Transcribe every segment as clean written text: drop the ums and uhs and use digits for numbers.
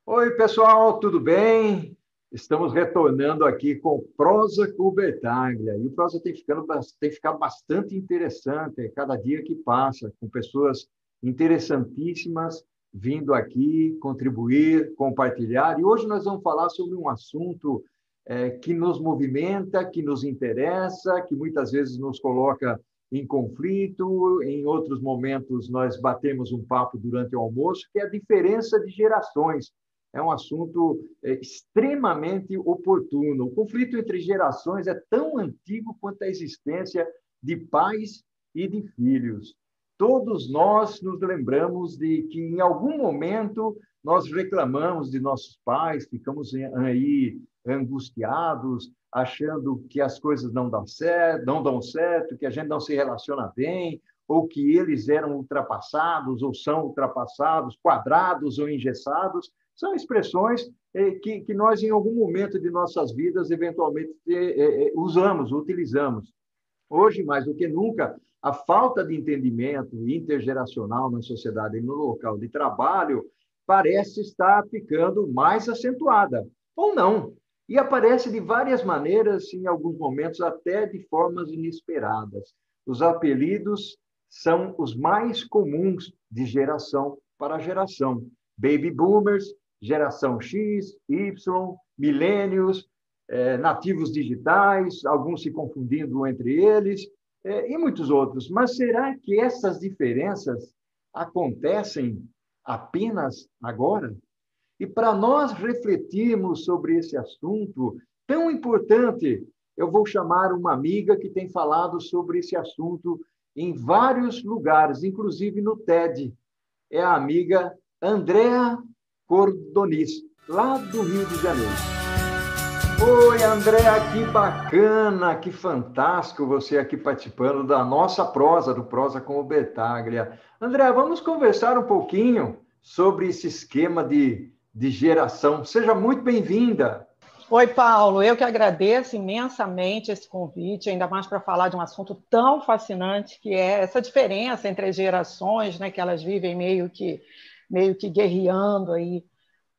Oi, pessoal, tudo bem? Estamos retornando aqui com Prosa com Bertaglia. E o Prosa tem ficado bastante interessante a cada dia que passa, com pessoas interessantíssimas vindo aqui contribuir, compartilhar. E hoje nós vamos falar sobre um assunto que nos movimenta, que nos interessa, que muitas vezes nos coloca em conflito. Em outros momentos, nós batemos um papo durante o almoço, que é a diferença de gerações. É um assunto extremamente oportuno. O conflito entre gerações é tão antigo quanto a existência de pais e de filhos. Todos nós nos lembramos de que, em algum momento, nós reclamamos de nossos pais, ficamos aí angustiados, achando que as coisas não dão certo, que a gente não se relaciona bem, ou que eles eram ultrapassados ou são ultrapassados, quadrados ou engessados. São expressões que nós, em algum momento de nossas vidas, eventualmente usamos, utilizamos. Hoje, mais do que nunca, a falta de entendimento intergeracional na sociedade e no local de trabalho parece estar ficando mais acentuada, ou não. E aparece de várias maneiras, em alguns momentos, até de formas inesperadas. Os apelidos são os mais comuns de geração para geração. Baby boomers, geração X, Y, milênios, nativos digitais, alguns se confundindo entre eles, e muitos outros. Mas será que essas diferenças acontecem apenas agora? E para nós refletirmos sobre esse assunto tão importante, eu vou chamar uma amiga que tem falado sobre esse assunto em vários lugares, inclusive no TED. É a amiga Andréa Cordonis, lá do Rio de Janeiro. Oi, Andréa, que bacana, que fantástico você aqui participando da nossa prosa, do Prosa com o Bertaglia. Andréa, vamos conversar um pouquinho sobre esse esquema de geração. Seja muito bem-vinda. Oi, Paulo, eu que agradeço imensamente esse convite, ainda mais para falar de um assunto tão fascinante que é essa diferença entre as gerações, né, que elas vivem meio que guerreando aí.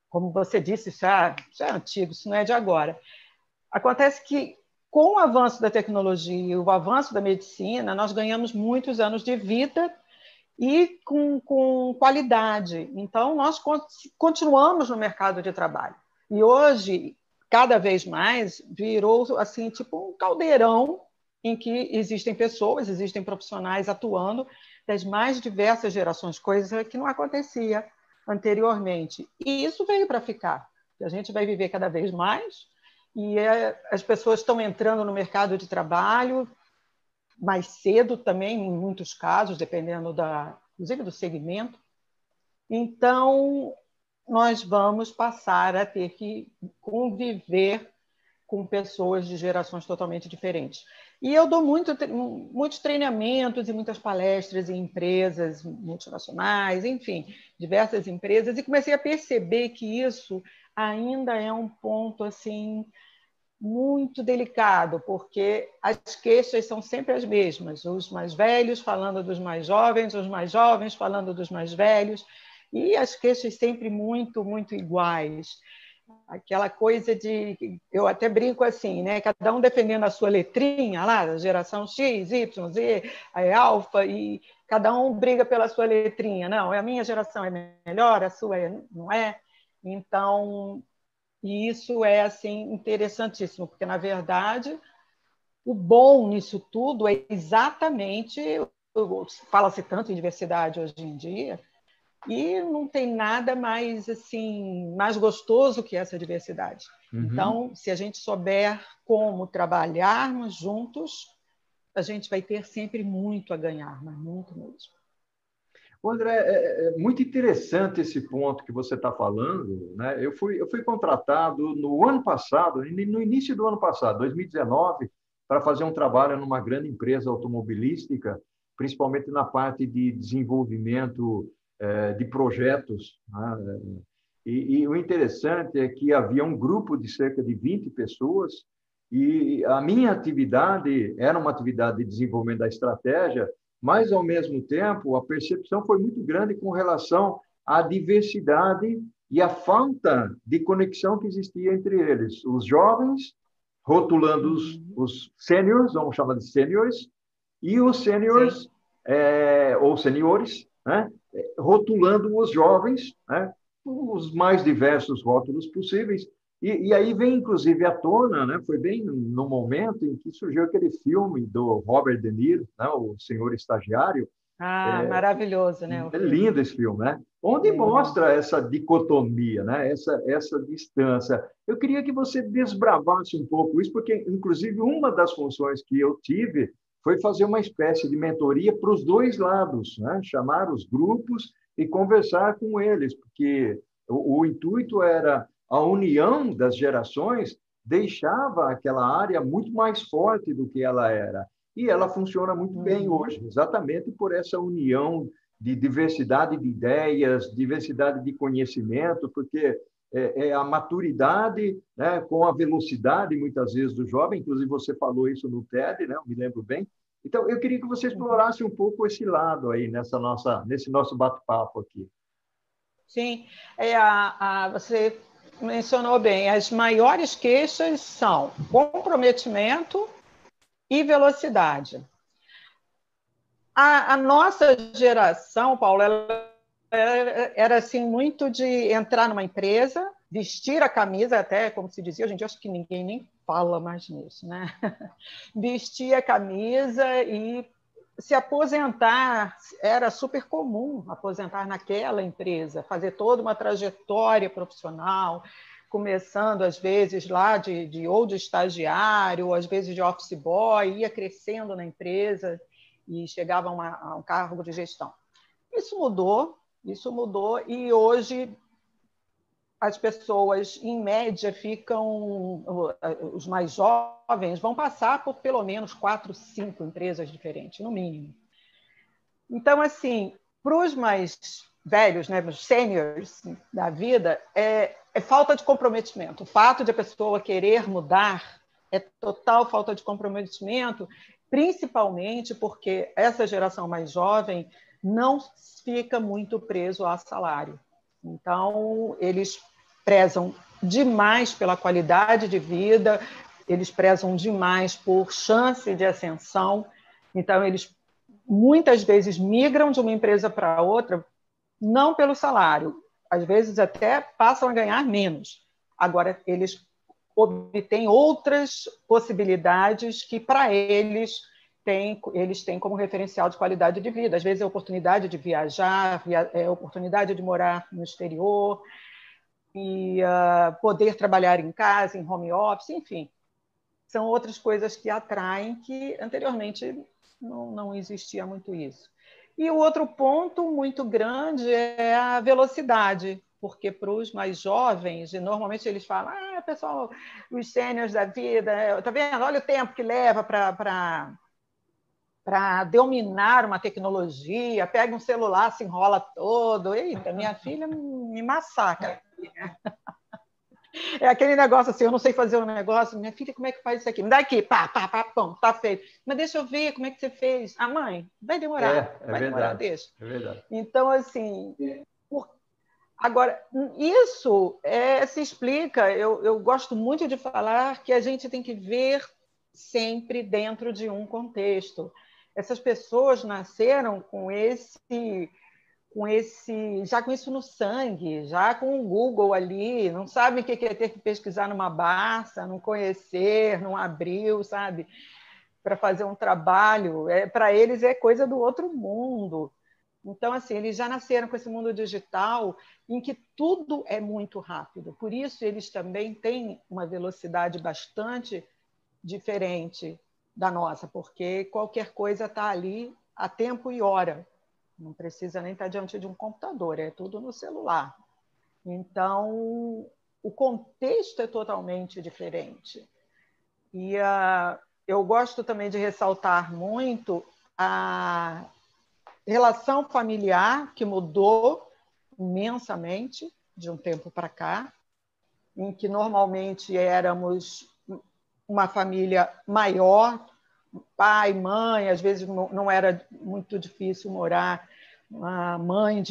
Como você disse, isso é antigo, isso não é de agora. Acontece que, com o avanço da tecnologia e o avanço da medicina, nós ganhamos muitos anos de vida e com qualidade. Então, nós continuamos no mercado de trabalho. E hoje, cada vez mais, virou assim, tipo um caldeirão em que existem pessoas, existem profissionais atuando das mais diversas gerações, coisa que não acontecia anteriormente. E isso veio para ficar. A gente vai viver cada vez mais e as pessoas estão entrando no mercado de trabalho mais cedo também, em muitos casos, dependendo inclusive do segmento. Então, nós vamos passar a ter que conviver com pessoas de gerações totalmente diferentes. E eu dou muitos treinamentos e muitas palestras em empresas multinacionais, enfim, diversas empresas, e comecei a perceber que isso ainda é um ponto assim muito delicado, porque as queixas são sempre as mesmas, os mais velhos falando dos mais jovens, os mais jovens falando dos mais velhos, e as queixas sempre muito, muito iguais. Aquela coisa de... Eu até brinco assim, né? Cada um defendendo a sua letrinha lá, da geração X, Y, Z, a alfa, e cada um briga pela sua letrinha. Não, a minha geração é melhor, a sua não é. Então, e isso é assim interessantíssimo, porque, na verdade, o bom nisso tudo é exatamente... Fala-se tanto em diversidade hoje em dia, e não tem nada mais assim mais gostoso que essa diversidade. Então, se a gente souber como trabalharmos juntos, a gente vai ter sempre muito a ganhar, mas muito mesmo. André, é muito interessante esse ponto que você está falando, né? Eu fui contratado no ano passado, no início do ano passado, 2019, para fazer um trabalho numa grande empresa automobilística, principalmente na parte de desenvolvimento de projetos, né? E o interessante é que havia um grupo de cerca de 20 pessoas e a minha atividade era uma atividade de desenvolvimento da estratégia, mas, ao mesmo tempo, a percepção foi muito grande com relação à diversidade e a falta de conexão que existia entre eles. Os jovens rotulando os sêniores, vamos chamar de sêniores, e os sêniores, ou seniores, né, rotulando os jovens, né, os mais diversos rótulos possíveis. E aí vem, inclusive, à tona, né, foi bem no momento em que surgiu aquele filme do Robert De Niro, né, O Senhor Estagiário. Maravilhoso, né? É lindo esse filme, né? Onde mostra essa dicotomia, né? Essa distância. Eu queria que você desbravasse um pouco isso, porque, inclusive, uma das funções que eu tive foi fazer uma espécie de mentoria para os dois lados, né? Chamar os grupos e conversar com eles, porque o intuito era a união das gerações, deixava aquela área muito mais forte do que ela era. E ela funciona muito bem hoje, exatamente por essa união de diversidade de ideias, diversidade de conhecimento, porque é a maturidade, né, com a velocidade, muitas vezes, do jovem, inclusive você falou isso no TED, né, eu me lembro bem. Então, eu queria que você explorasse um pouco esse lado aí, nesse nosso bate-papo aqui. Sim, você mencionou bem, as maiores queixas são comprometimento e velocidade. A nossa geração, Paulo, ela era assim muito de entrar numa empresa, vestir a camisa, até como se dizia, hoje em dia acho que ninguém nem fala mais nisso, né? Vestir a camisa e se aposentar, era super comum aposentar naquela empresa, fazer toda uma trajetória profissional, começando às vezes lá ou de estagiário, ou às vezes de office boy, ia crescendo na empresa e chegava a um cargo de gestão. Isso mudou e hoje as pessoas, em média, os mais jovens vão passar por pelo menos 4, 5 empresas diferentes, no mínimo. Então, assim, para os mais velhos, né, os seniors da vida, é falta de comprometimento. O fato de a pessoa querer mudar é total falta de comprometimento, principalmente porque essa geração mais jovem não fica muito preso a salário. Então, eles prezam demais pela qualidade de vida, eles prezam demais por chance de ascensão. Então, eles muitas vezes migram de uma empresa para outra, não pelo salário, às vezes até passam a ganhar menos. Agora, eles obtêm outras possibilidades que, para eles têm como referencial de qualidade de vida. Às vezes, é a oportunidade de viajar, é a oportunidade de morar no exterior, e poder trabalhar em casa, em home office, enfim. São outras coisas que atraem, que anteriormente não existia muito isso. E o outro ponto muito grande é a velocidade, porque para os mais jovens, e normalmente eles falam, pessoal, os sêniors da vida, tá vendo? Olha o tempo que leva para dominar uma tecnologia, pega um celular, se enrola todo. Eita, minha filha me massacra. É aquele negócio assim, eu não sei fazer um negócio, minha filha, como é que faz isso aqui? Me dá aqui, pá, pum, tá feito. Mas deixa eu ver como é que você fez. Mãe, vai demorar. Vai demorar, deixa. É verdade. Então, assim, agora, isso se explica, eu gosto muito de falar que a gente tem que ver sempre dentro de um contexto. Essas pessoas nasceram já com isso no sangue, já com o Google ali, não sabem o que é ter que pesquisar numa Barça, não conhecer, não abriu, sabe? Para fazer um trabalho. Para eles é coisa do outro mundo. Então, assim, eles já nasceram com esse mundo digital em que tudo é muito rápido. Por isso, eles também têm uma velocidade bastante diferente da nossa, porque qualquer coisa está ali a tempo e hora. Não precisa nem estar diante de um computador, é tudo no celular. Então, o contexto é totalmente diferente. E eu gosto também de ressaltar muito a relação familiar, que mudou imensamente de um tempo para cá, em que normalmente éramos uma família maior, pai, mãe, às vezes não era muito difícil morar a mãe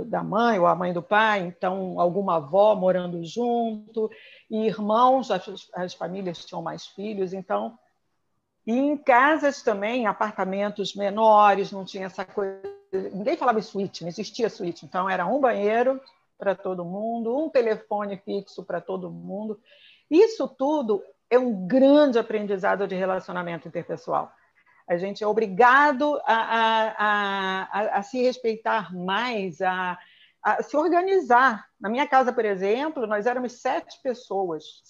da mãe ou a mãe do pai, então alguma avó morando junto, e irmãos, as famílias tinham mais filhos, então, e em casas também, apartamentos menores, não tinha essa coisa, ninguém falava em suíte, não existia suíte, então era um banheiro para todo mundo, um telefone fixo para todo mundo. Isso tudo é um grande aprendizado de relacionamento interpessoal. A gente é obrigado a se respeitar mais, a se organizar. Na minha casa, por exemplo, nós éramos 7 pessoas,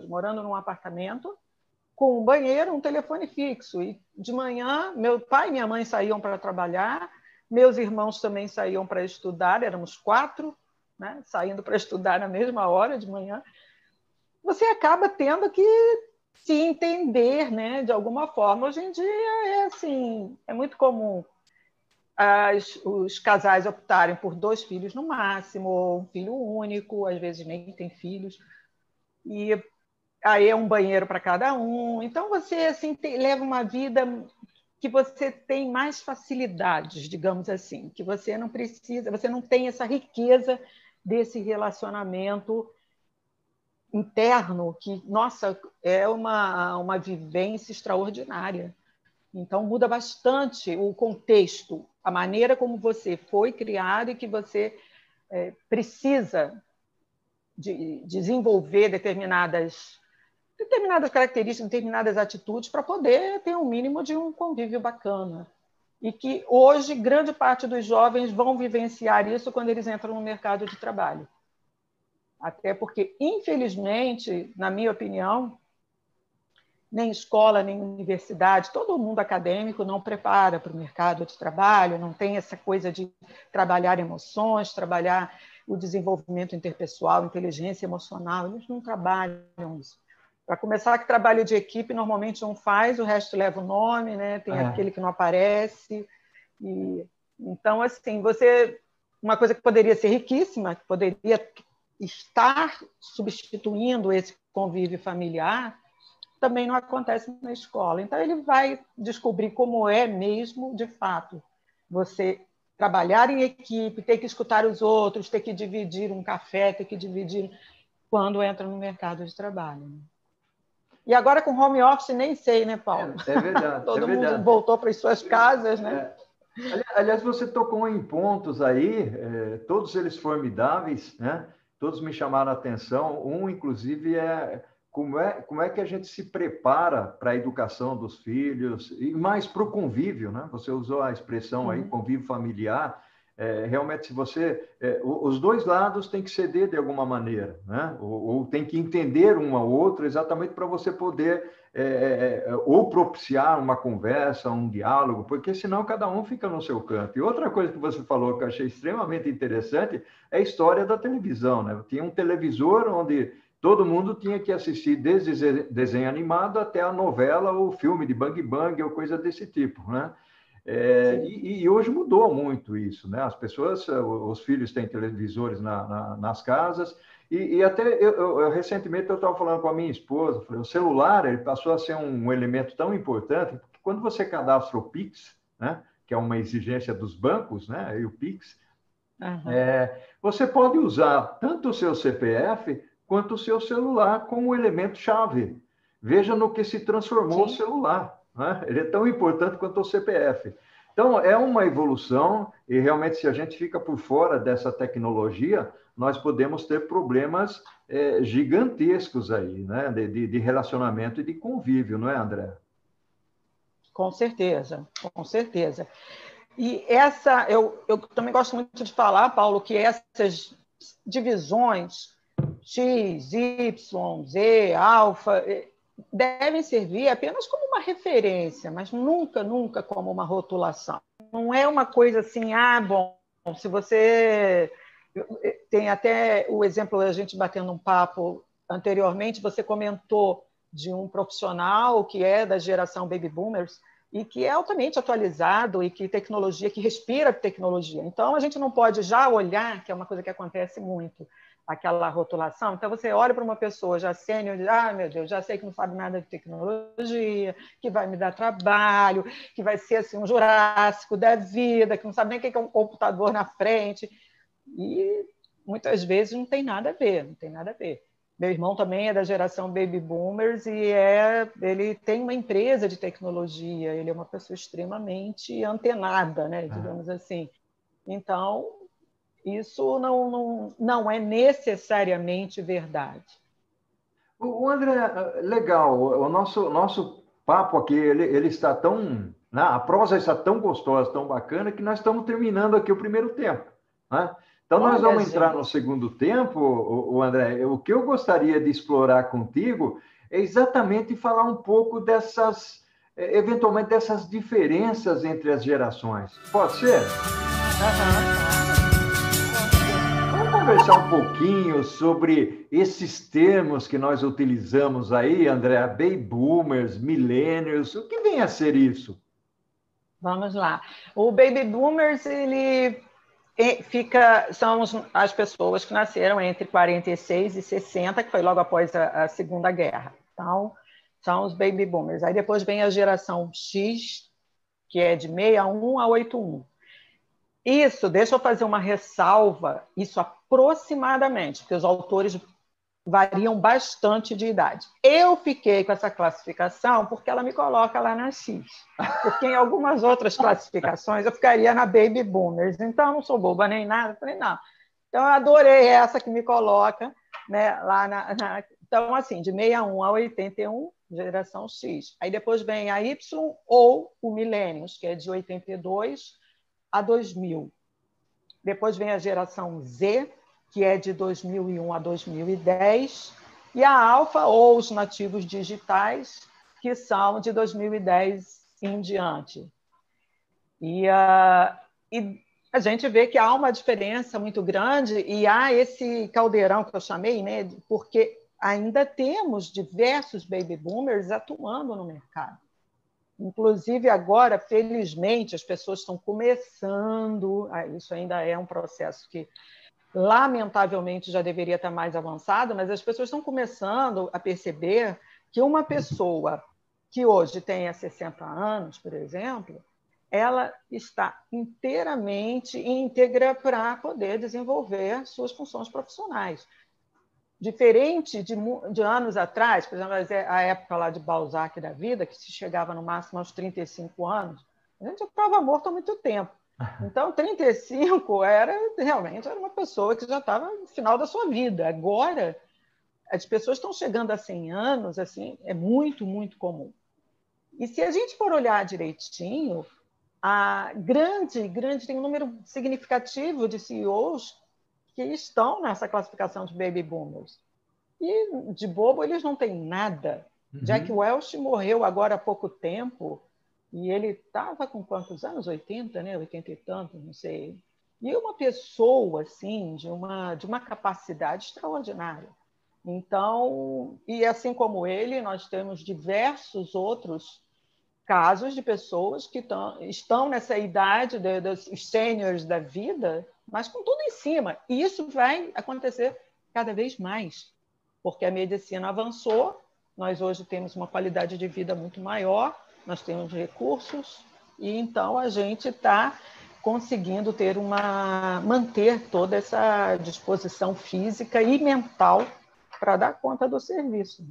morando num apartamento, com um banheiro, um telefone fixo. E de manhã, meu pai e minha mãe saíam para trabalhar, meus irmãos também saíam para estudar, éramos 4, né, saindo para estudar na mesma hora de manhã. Você acaba tendo que se entender, né, de alguma forma. Hoje em dia é assim, é muito comum os casais optarem por 2 filhos no máximo, ou um filho único, às vezes nem tem filhos, e aí é um banheiro para cada um. Então você assim leva uma vida que você tem mais facilidades, digamos assim, que você não precisa, você não tem essa riqueza desse relacionamento interno, que, nossa, é uma vivência extraordinária. Então, muda bastante o contexto, a maneira como você foi criado e que você precisa de desenvolver determinadas características, determinadas atitudes para poder ter um mínimo de um convívio bacana. E que hoje grande parte dos jovens vão vivenciar isso quando eles entram no mercado de trabalho. Até porque, infelizmente, na minha opinião, nem escola, nem universidade, todo mundo acadêmico não prepara para o mercado de trabalho, não tem essa coisa de trabalhar emoções, trabalhar o desenvolvimento interpessoal, inteligência emocional, eles não trabalham isso. Para começar, que trabalho de equipe normalmente um faz, o resto leva o nome, né? Tem aquele que não aparece. Então, assim, uma coisa que poderia ser riquíssima, que poderia estar substituindo esse convívio familiar, também não acontece na escola. Então, ele vai descobrir como é mesmo, de fato, você trabalhar em equipe, ter que escutar os outros, ter que dividir um café, ter que dividir quando entra no mercado de trabalho. E agora, com home office, nem sei, né, Paulo? É verdade. Todo mundo voltou para as suas casas, né? Aliás, você tocou em pontos aí, todos eles formidáveis, né? Todos me chamaram a atenção. Um, inclusive, como é que a gente se prepara para a educação dos filhos e mais para o convívio, né? Você usou a expressão aí, convívio familiar. Realmente, se você... os dois lados têm que ceder de alguma maneira, né? Ou tem que entender um ao outro exatamente para você poder ou propiciar uma conversa, um diálogo, porque senão cada um fica no seu canto. E outra coisa que você falou que eu achei extremamente interessante é a história da televisão, né? Tinha um televisor onde todo mundo tinha que assistir desde desenho animado até a novela ou filme de Bang Bang ou coisa desse tipo, né? E hoje mudou muito isso, né? As pessoas, os filhos têm televisores nas casas, e até recentemente eu estava falando com a minha esposa, falei, o celular ele passou a ser um elemento tão importante, porque quando você cadastra o Pix, né? Que é uma exigência dos bancos, né? E o Pix, você pode usar tanto o seu CPF quanto o seu celular como elemento-chave. Veja no que se transformou o celular. Né? Ele é tão importante quanto o CPF. Então, é uma evolução e, realmente, se a gente fica por fora dessa tecnologia, nós podemos ter problemas gigantescos aí, né? De relacionamento e de convívio, não é, André? Com certeza, com certeza. E eu também gosto muito de falar, Paulo, que essas divisões X, Y, Z, alfa, devem servir apenas como uma referência, mas nunca, nunca como uma rotulação. Não é uma coisa assim, bom, se você... Tem até o exemplo da gente batendo um papo anteriormente, você comentou de um profissional que é da geração Baby Boomers e que é altamente atualizado e que respira tecnologia. Então, a gente não pode já olhar, que é uma coisa que acontece muito, aquela rotulação. Então, você olha para uma pessoa já sênior e diz, meu Deus, já sei que não sabe nada de tecnologia, que vai me dar trabalho, que vai ser assim, um jurássico da vida, que não sabe nem o que é um computador na frente. E muitas vezes não tem nada a ver, não tem nada a ver. Meu irmão também é da geração Baby Boomers e ele tem uma empresa de tecnologia, ele é uma pessoa extremamente antenada, né, digamos assim. Então, isso não é necessariamente verdade. O André, legal, o nosso papo aqui, ele está tão, né, a prosa está tão gostosa, tão bacana, que nós estamos terminando aqui o primeiro tempo, né? Então, nós Olha, vamos entrar gente. no segundo tempo, o André. O que eu gostaria de explorar contigo é exatamente falar um pouco dessas, eventualmente, dessas diferenças entre as gerações. Pode ser? Vamos conversar um pouquinho sobre esses termos que nós utilizamos aí, André, Baby Boomers, Millennials, o que vem a ser isso? Vamos lá. O Baby Boomers, são as pessoas que nasceram entre 46 e 60, que foi logo após a Segunda Guerra. Então, são os Baby Boomers. Aí depois vem a geração X, que é de 61 a 81. Isso, deixa eu fazer uma ressalva, isso aproximadamente, porque os autores variam bastante de idade. Eu fiquei com essa classificação porque ela me coloca lá na X. Porque em algumas outras classificações eu ficaria na Baby Boomers. Então, eu não sou boba nem nada. Falei, não. Então, eu adorei essa que me coloca, né, lá Então, assim, de 61 a 81, geração X. Aí depois vem a Y ou o Millennials, que é de 82 a 2000. Depois vem a geração Z, que é de 2001 a 2010, e a Alfa, ou os nativos digitais, que são de 2010 em diante. E a gente vê que há uma diferença muito grande, e há esse caldeirão que eu chamei, né, porque ainda temos diversos baby boomers atuando no mercado. Inclusive, agora, felizmente, as pessoas estão começando, isso ainda é um processo que, lamentavelmente, já deveria estar mais avançado, mas as pessoas estão começando a perceber que uma pessoa que hoje tenha 60 anos, por exemplo, ela está inteiramente íntegra para poder desenvolver suas funções profissionais. Diferente de anos atrás, por exemplo, a época lá de Balzac da vida, que se chegava no máximo aos 35 anos, a gente já estava morto há muito tempo. Então, 35 realmente era uma pessoa que já estava no final da sua vida. Agora, as pessoas estão chegando a 100 anos, assim, é muito, muito comum. E se a gente for olhar direitinho, tem um número significativo de CEOs que estão nessa classificação de baby boomers. E, de bobo, eles não têm nada. Jack Welch morreu agora há pouco tempo, e ele estava com quantos anos? 80, né? 80 e tanto, não sei. E uma pessoa, assim, de uma capacidade extraordinária. Então, e assim como ele, nós temos diversos outros casos de pessoas que estão nessa idade dos seniors da vida, mas com tudo em cima. E isso vai acontecer cada vez mais, porque a medicina avançou, nós hoje temos uma qualidade de vida muito maior, nós temos recursos, e então a gente está conseguindo manter toda essa disposição física e mental para dar conta do serviço.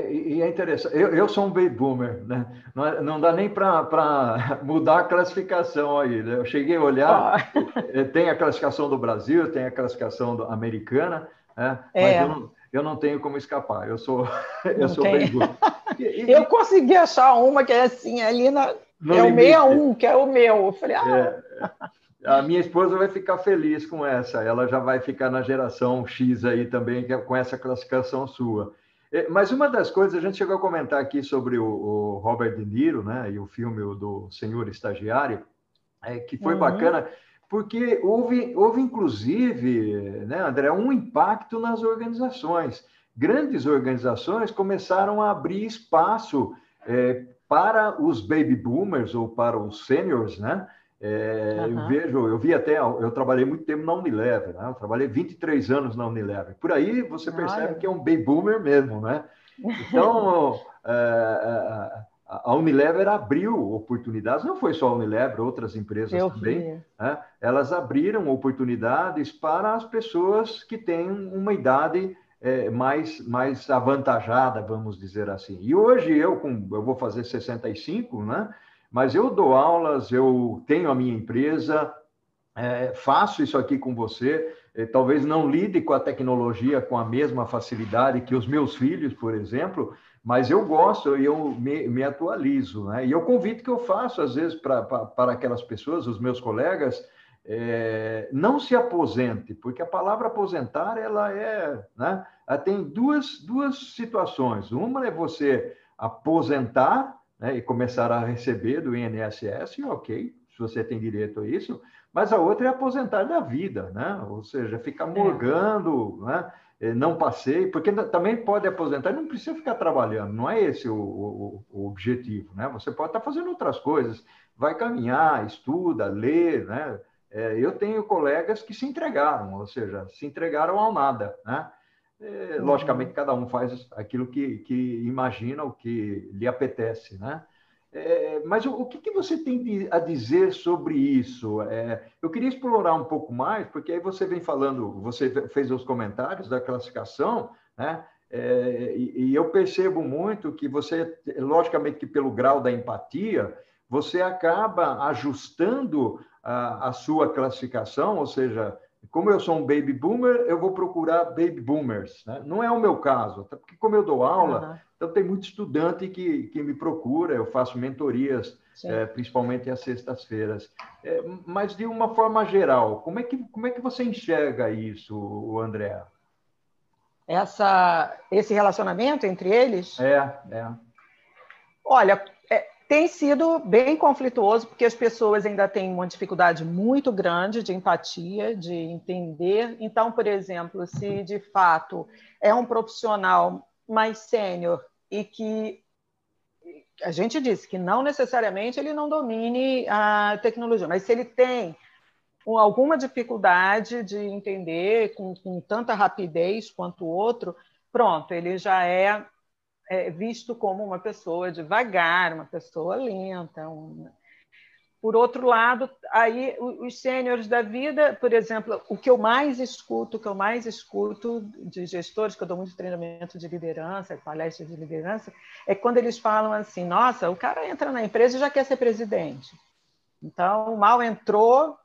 E é interessante, eu sou um baby boomer, né? Não dá nem para mudar a classificação aí, né? Eu cheguei a olhar, tem a classificação do Brasil, tem a classificação americana, né? Mas eu não tenho como escapar, eu sou baby boomer. Eu consegui achar uma que é assim, ali é o 61, que é o meu. Eu falei, A minha esposa vai ficar feliz com essa, ela já vai ficar na geração X aí também, com essa classificação sua. Mas uma das coisas, a gente chegou a comentar aqui sobre o Robert De Niro, né, e o filme do Senhor Estagiário, que foi bacana, porque houve inclusive, né, André, um impacto nas organizações. Grandes organizações começaram a abrir espaço para os baby boomers ou para os seniors, né, Aham. Eu trabalhei muito tempo na Unilever, né? Eu trabalhei 23 anos na Unilever. Por aí você percebe Olha, que é um baby boomer mesmo, né? Então, a Unilever abriu oportunidades, não foi só a Unilever, outras empresas eu também, vi. né? Elas abriram oportunidades para as pessoas que têm uma idade mais avantajada, vamos dizer assim. E hoje eu vou fazer 65, né? Mas eu dou aulas, eu tenho a minha empresa, faço isso aqui com você, talvez não lide com a tecnologia com a mesma facilidade que os meus filhos, por exemplo, mas eu gosto e eu me atualizo, né? E o convite que eu faço, às vezes, para aquelas pessoas, os meus colegas, não se aposente, porque a palavra aposentar, né? Ela tem duas situações. Uma é você aposentar, né, e começar a receber do INSS, ok, se você tem direito a isso, mas a outra é aposentar da vida, né? Ou seja, ficar É, morgando, né? Não passei, porque também pode aposentar, não precisa ficar trabalhando, não é esse o objetivo, né? Você pode estar fazendo outras coisas, vai caminhar, estuda, lê, né? Eu tenho colegas que se entregaram, ou seja, se entregaram ao nada, né? Logicamente, uhum. cada um faz aquilo que imagina, o que lhe apetece, né? Mas o que você tem a dizer sobre isso? Eu queria explorar um pouco mais, porque aí você vem falando, você fez os comentários da classificação, né? E eu percebo muito que você, logicamente que pelo grau da empatia, você acaba ajustando a sua classificação, ou seja, como eu sou um baby boomer, eu vou procurar baby boomers, né? Não é o meu caso, até porque como eu dou aula, Aham, então tem muito estudante que me procura, eu faço mentorias, sim. principalmente às sextas-feiras. Mas de uma forma geral, como é que você enxerga isso, André? Esse relacionamento entre eles, É, é. olha, tem sido bem conflituoso, porque as pessoas ainda têm uma dificuldade muito grande de empatia, de entender. Então, por exemplo, se de fato é um profissional mais sênior e que a gente disse que não necessariamente ele não domine a tecnologia, mas se ele tem alguma dificuldade de entender com tanta rapidez quanto o outro, pronto, ele já é visto como uma pessoa devagar, uma pessoa lenta. Por outro lado, aí os sêniores da vida, por exemplo, o que eu mais escuto de gestores, que eu dou muito treinamento de liderança, palestras de liderança, é quando eles falam assim: nossa, o cara entra na empresa e já quer ser presidente. Então, mal entrou.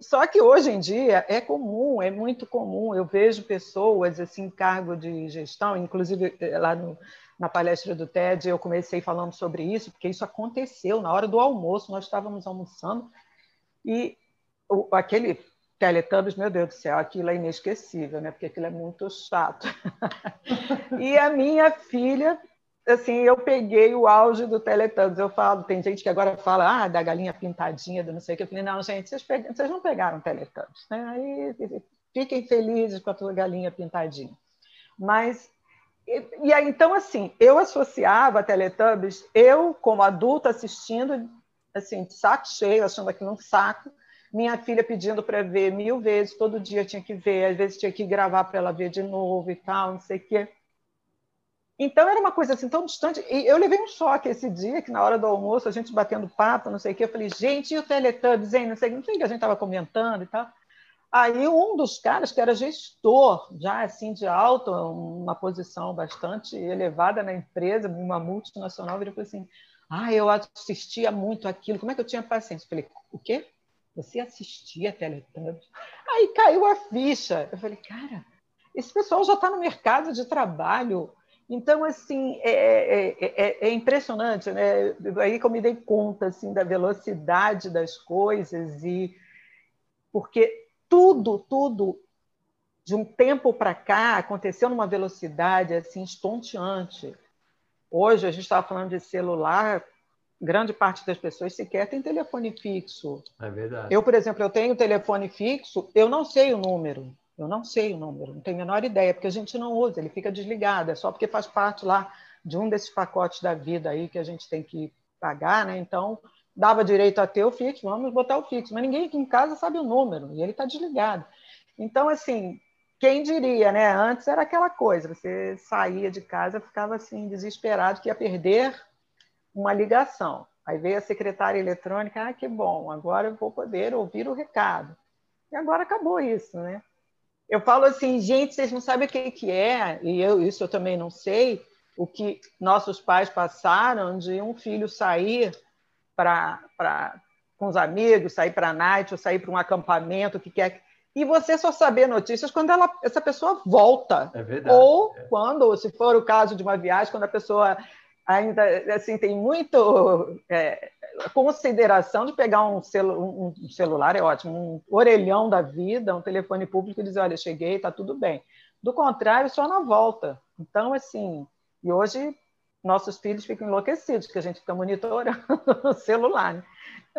Só que hoje em dia é comum, é muito comum. Eu vejo pessoas assim, em cargo de gestão, inclusive lá na palestra do TED, eu comecei falando sobre isso, porque isso aconteceu na hora do almoço. Nós estávamos almoçando e aquele Teletubbies, meu Deus do céu, aquilo é inesquecível, né? Porque aquilo é muito chato. E a minha filha, assim, eu peguei o auge do Teletubbies. Eu falo, tem gente que agora fala, da galinha pintadinha, do não sei o que. Eu falei, não, gente, vocês não pegaram Teletubbies, né? Aí fiquem felizes com a tua galinha pintadinha. Mas, e aí, então, assim, eu associava a Teletubbies, eu, como adulta, assistindo, assim, de saco cheio, achando aquilo um saco, minha filha pedindo para ver 1000 vezes, todo dia tinha que ver, às vezes tinha que gravar para ela ver de novo e tal, não sei o quê. Então era uma coisa assim tão distante. E eu levei um choque esse dia, que na hora do almoço, a gente batendo papo, não sei o quê, eu falei, gente, e o Teletubbies, hein? Não sei o que a gente estava comentando e tal. Aí um dos caras, que era gestor, já assim de alto, uma posição bastante elevada na empresa, uma multinacional, virou e falou assim: eu assistia muito aquilo, como é que eu tinha paciência? Eu falei, o quê? Você assistia Teletubbies? Aí caiu a ficha. Eu falei, cara, esse pessoal já está no mercado de trabalho. Então, assim, é impressionante, né? Aí que eu me dei conta assim, da velocidade das coisas, e porque tudo, de um tempo para cá, aconteceu numa velocidade assim, estonteante. Hoje, a gente estava falando de celular, grande parte das pessoas sequer tem telefone fixo. É verdade. Eu, por exemplo, eu tenho telefone fixo, eu não sei o número. Eu não sei o número, não tenho a menor ideia, porque a gente não usa, ele fica desligado, é só porque faz parte lá de um desses pacotes da vida aí que a gente tem que pagar, né? Então, dava direito a ter o fixo, vamos botar o fixo. Mas ninguém aqui em casa sabe o número, e ele está desligado. Então, assim, quem diria, né? Antes era aquela coisa, você saía de casa, ficava assim, desesperado que ia perder uma ligação. Aí veio a secretária eletrônica, que bom, agora eu vou poder ouvir o recado. E agora acabou isso, né? Eu falo assim, gente, vocês não sabem o que é, e isso eu também não sei, o que nossos pais passaram de um filho sair com os amigos, sair para a night, ou sair para um acampamento, o que quer. E você só saber notícias quando essa pessoa volta. É verdade. Ou quando, se for o caso de uma viagem, quando a pessoa ainda assim, tem muito consideração de pegar um celular, é ótimo, um orelhão da vida, um telefone público e dizer, olha, cheguei, está tudo bem. Do contrário, só na volta. Então, assim, e hoje nossos filhos ficam enlouquecidos, que a gente fica monitorando o celular. Né?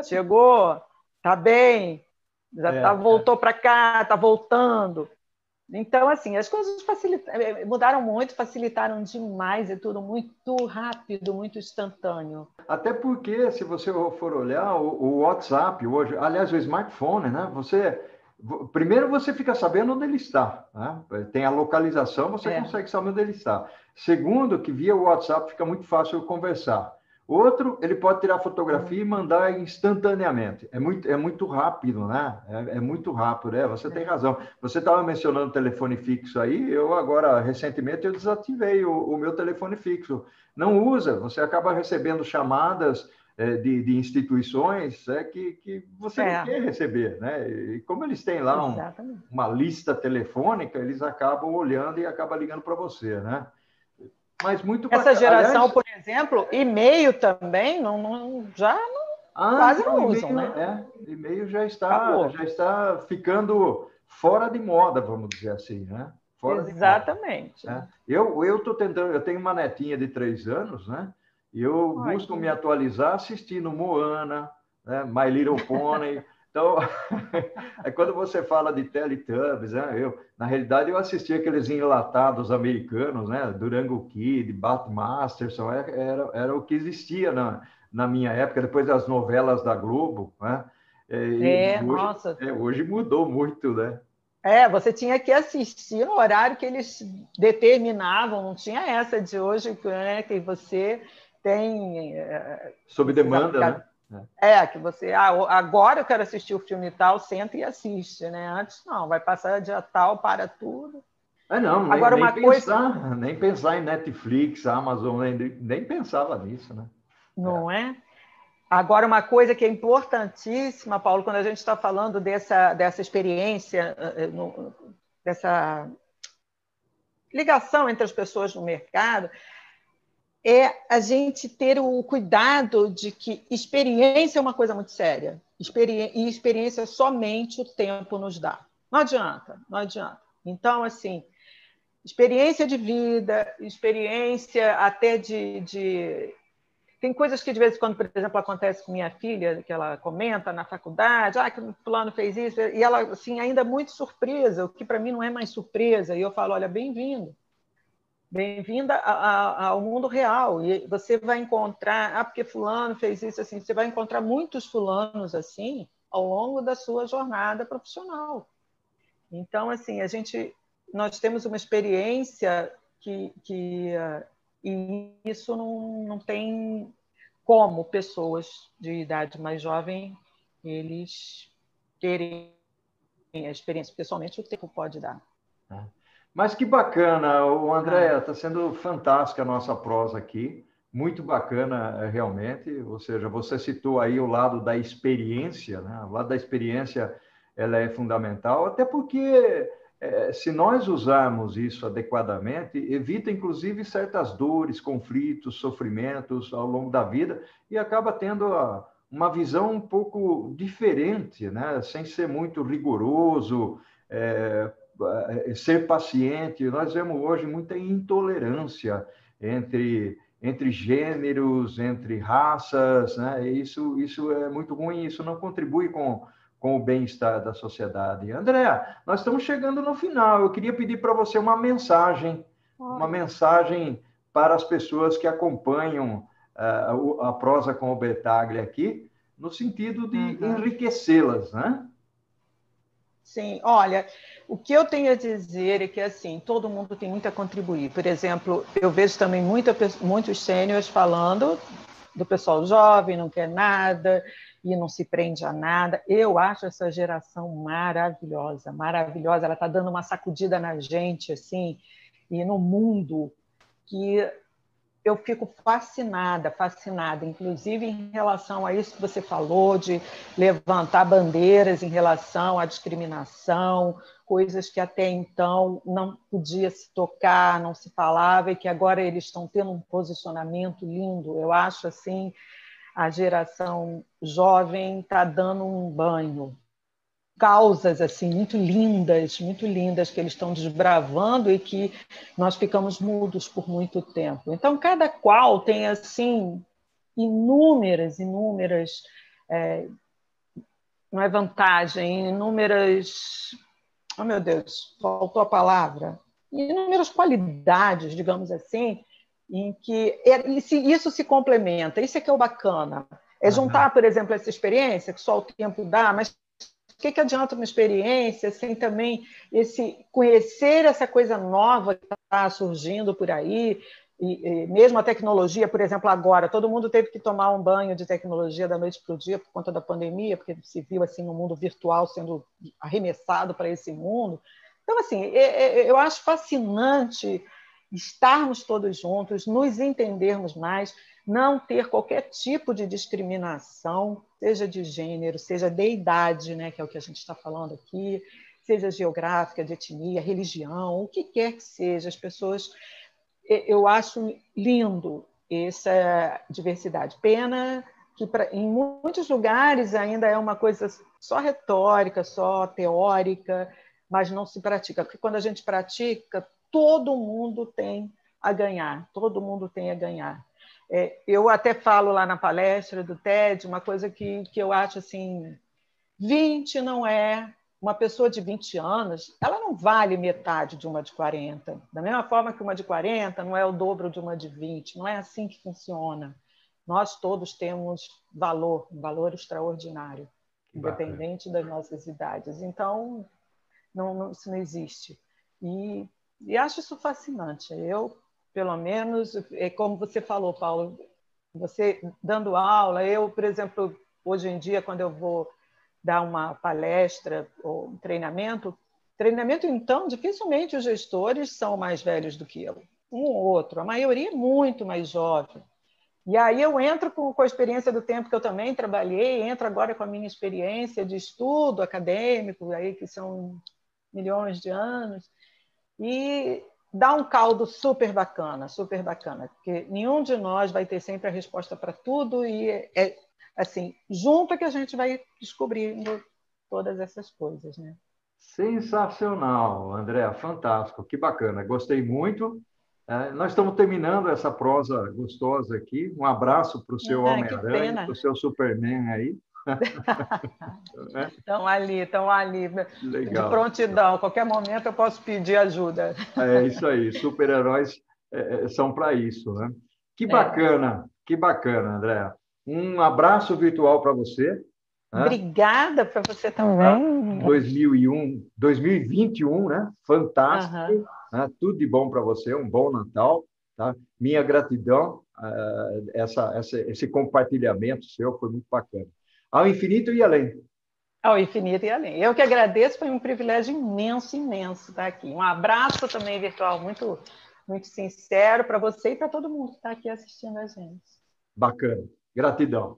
Chegou, está bem, voltou para cá, está voltando. Então, assim, as coisas mudaram muito, facilitaram demais, é tudo muito rápido, muito instantâneo. Até porque, se você for olhar, o WhatsApp hoje, aliás, o smartphone, né? Primeiro você fica sabendo onde ele está, né? Tem a localização, você consegue saber onde ele está. Segundo, que via o WhatsApp fica muito fácil conversar. Outro, ele pode tirar fotografia e mandar instantaneamente. É muito rápido, né? É muito rápido, você tem razão. Você estava mencionando o telefone fixo aí, eu agora, recentemente, eu desativei o meu telefone fixo. Não usa, você acaba recebendo chamadas de instituições que você não quer receber, né? E como eles têm lá uma lista telefônica, eles acabam olhando e acabam ligando para você, né? Mas muito essa geração, aliás, por exemplo, e-mail também quase não usam, né? E-mail já está ficando fora de moda, vamos dizer assim, né? Exatamente. Eu estou tentando, eu tenho uma netinha de 3 anos, né? E eu busco me atualizar assistindo Moana, né? My Little Pony. Então, quando você fala de Teletubbies, né? Na realidade, eu assisti aqueles enlatados americanos, né? Durango Kid, Bat Masterson, era o que existia na minha época, depois das novelas da Globo, né? Hoje mudou muito, né? Você tinha que assistir no horário que eles determinavam, não tinha essa de hoje, né? Que você tem... Sob demanda, né? Que você, agora eu quero assistir o filme tal, senta e assiste, né? Antes não, vai passar dia tal, para tudo. Não, agora, nem pensar em Netflix, Amazon, nem pensava nisso, né? Não é? Agora, uma coisa que é importantíssima, Paulo, quando a gente está falando dessa experiência, dessa ligação entre as pessoas no mercado, é a gente ter o cuidado de que experiência é uma coisa muito séria. E experiência somente o tempo nos dá. Não adianta, não adianta. Então, assim, experiência de vida, experiência até Tem coisas que, de vez em quando, por exemplo, acontece com minha filha, que ela comenta na faculdade, que o fulano fez isso, e ela, assim, ainda muito surpresa, o que para mim não é mais surpresa. E eu falo, olha, bem-vinda ao mundo real. E você vai encontrar, porque fulano fez isso assim, você vai encontrar muitos fulanos assim ao longo da sua jornada profissional. Então, assim, nós temos uma experiência e isso não tem como pessoas de idade mais jovem eles terem a experiência, porque somente o tempo pode dar. Mas que bacana, André, está sendo fantástica a nossa prosa aqui, muito bacana realmente, ou seja, você citou aí o lado da experiência, né? O lado da experiência ela é fundamental, até porque se nós usarmos isso adequadamente, evita inclusive certas dores, conflitos, sofrimentos ao longo da vida e acaba tendo uma visão um pouco diferente, né? Sem ser muito rigoroso, ser paciente. Nós vemos hoje muita intolerância entre gêneros, entre raças, né? Isso é muito ruim, isso não contribui com o bem-estar da sociedade. André, nós estamos chegando no final. Eu queria pedir para você uma mensagem para as pessoas que acompanham a prosa com o Bertaglia aqui, no sentido de Uhum. enriquecê-las, né? Sim, olha, o que eu tenho a dizer é que assim, todo mundo tem muito a contribuir. Por exemplo, eu vejo também muitos sêniores falando do pessoal jovem, não quer nada e não se prende a nada. Eu acho essa geração maravilhosa, maravilhosa. Ela está dando uma sacudida na gente, assim, e no mundo que eu fico fascinada, fascinada, inclusive em relação a isso que você falou, de levantar bandeiras em relação à discriminação, coisas que até então não podia se tocar, não se falava, e que agora eles estão tendo um posicionamento lindo. Eu acho assim, a geração jovem está dando um banho, causas assim muito lindas que eles estão desbravando e que nós ficamos mudos por muito tempo. Então, cada qual tem assim inúmeras, é, não é vantagem, inúmeras, oh meu Deus, faltou a palavra, inúmeras qualidades, digamos assim, em que isso se complementa. Isso é que é o bacana. É Aham. juntar, por exemplo, essa experiência que só o tempo dá, mas o que adianta uma experiência sem também esse conhecer essa coisa nova que está surgindo por aí, e mesmo a tecnologia, por exemplo, agora, todo mundo teve que tomar um banho de tecnologia da noite para o dia por conta da pandemia, porque se viu assim no mundo virtual sendo arremessado para esse mundo. Então, assim, eu acho fascinante estarmos todos juntos, nos entendermos mais, não ter qualquer tipo de discriminação, seja de gênero, seja de idade, né, que é o que a gente está falando aqui, seja geográfica, de etnia, religião, o que quer que seja. As pessoas, eu acho lindo essa diversidade. Pena que em muitos lugares ainda é uma coisa só retórica, só teórica, mas não se pratica. Porque quando a gente pratica, todo mundo tem a ganhar, todo mundo tem a ganhar. Eu até falo lá na palestra do TED uma coisa que eu acho assim, 20 não é uma pessoa de 20 anos, ela não vale metade de uma de 40. Da mesma forma que uma de 40 não é o dobro de uma de 20, não é assim que funciona. Nós todos temos valor, um valor extraordinário, Que bacana. independente das nossas idades. Então, isso não existe. E acho isso fascinante. Eu, pelo menos, é como você falou, Paulo, você dando aula, eu, por exemplo, hoje em dia, quando eu vou dar uma palestra ou um treinamento, então, dificilmente os gestores são mais velhos do que eu. Um ou outro, a maioria é muito mais jovem. E aí eu entro com a experiência do tempo que eu também trabalhei, entro agora com a minha experiência de estudo acadêmico, aí que são milhões de anos, e dá um caldo super bacana, porque nenhum de nós vai ter sempre a resposta para tudo, e é assim, junto é que a gente vai descobrindo todas essas coisas, né? Sensacional, André, fantástico, que bacana, gostei muito. Nós estamos terminando essa prosa gostosa aqui. Um abraço para o seu Que Homem-Aranha, para o pena. seu Superman aí. Né? Estão ali, de Legal. prontidão. A qualquer momento eu posso pedir ajuda. É isso aí, super-heróis são para isso, né? É. Que bacana, André. Um abraço virtual para você, né? Obrigada para você também. 2021, né? Uhum. Fantástico, né? Tudo de bom para você, um bom Natal, tá? Minha gratidão, esse compartilhamento seu foi muito bacana. Ao infinito e além. Ao infinito e além. Eu que agradeço, foi um privilégio imenso, imenso estar aqui. Um abraço também virtual muito, muito sincero para você e para todo mundo que está aqui assistindo a gente. Bacana. Gratidão.